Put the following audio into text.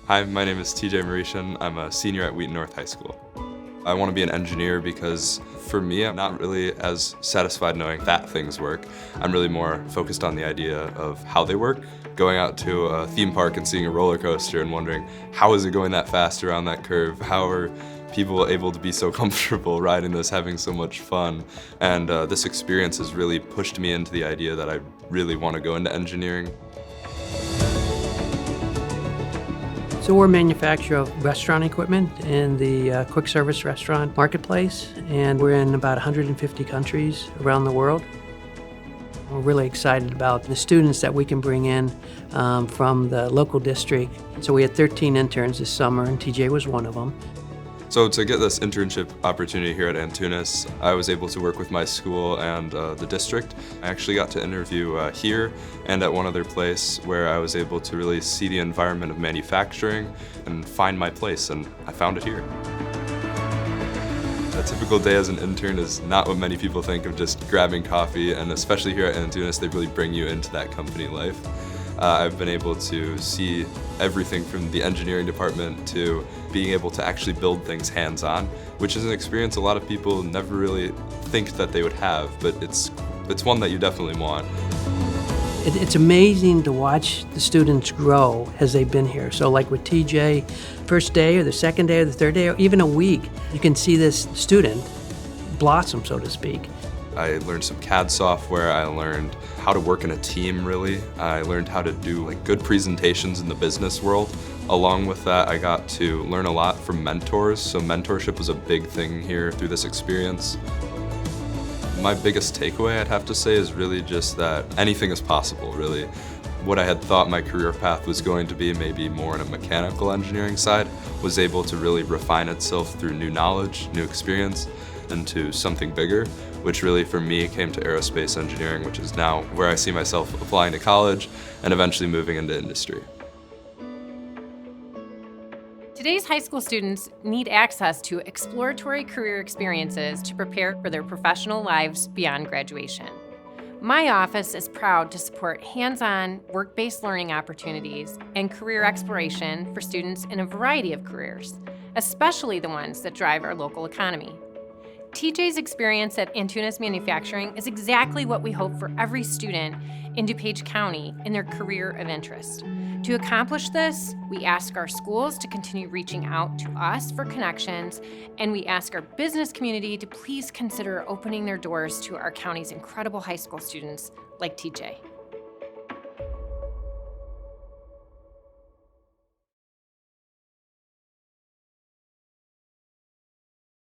Hi, my name is TJ Mauritian. I'm a senior at Wheaton North High School. I want to be an engineer because for me, I'm not really as satisfied knowing that things work. I'm really more focused on the idea of how they work. Going out to a theme park and seeing a roller coaster and wondering, how is it going that fast around that curve? How are people able to be so comfortable riding this, having so much fun? And this experience has really pushed me into the idea that I really want to go into engineering. So we're a manufacturer of restaurant equipment in the quick service restaurant marketplace, and we're in about 150 countries around the world. We're really excited about the students that we can bring in from the local district. So we had 13 interns this summer, and TJ was one of them. So to get this internship opportunity here at Antunes, I was able to work with my school and the district. I actually got to interview here and at one other place where I was able to really see the environment of manufacturing and find my place, and I found it here. A typical day as an intern is not what many people think of, just grabbing coffee, and especially here at Antunes, they really bring you into that company life. I've been able to see everything from the engineering department to being able to actually build things hands-on, which is an experience a lot of people never really think that they would have, but it's one that you definitely want. It's amazing to watch the students grow as they've been here. So like with TJ, first day or the second day or the third day or even a week, you can see this student blossom, so to speak. I learned some CAD software. I learned how to work in a team, really. I learned how to do good presentations in the business world. Along with that, I got to learn a lot from mentors. So mentorship was a big thing here through this experience. My biggest takeaway, I'd have to say, is really just that anything is possible, really. What I had thought my career path was going to be, maybe more on a mechanical engineering side, was able to really refine itself through new knowledge, new experience, into something bigger, which really for me came to aerospace engineering, which is now where I see myself applying to college and eventually moving into industry. Today's high school students need access to exploratory career experiences to prepare for their professional lives beyond graduation. My office is proud to support hands-on, work-based learning opportunities and career exploration for students in a variety of careers, especially the ones that drive our local economy. TJ's experience at Antunes Manufacturing is exactly what we hope for every student in DuPage County in their career of interest. To accomplish this, we ask our schools to continue reaching out to us for connections, and we ask our business community to please consider opening their doors to our county's incredible high school students like TJ.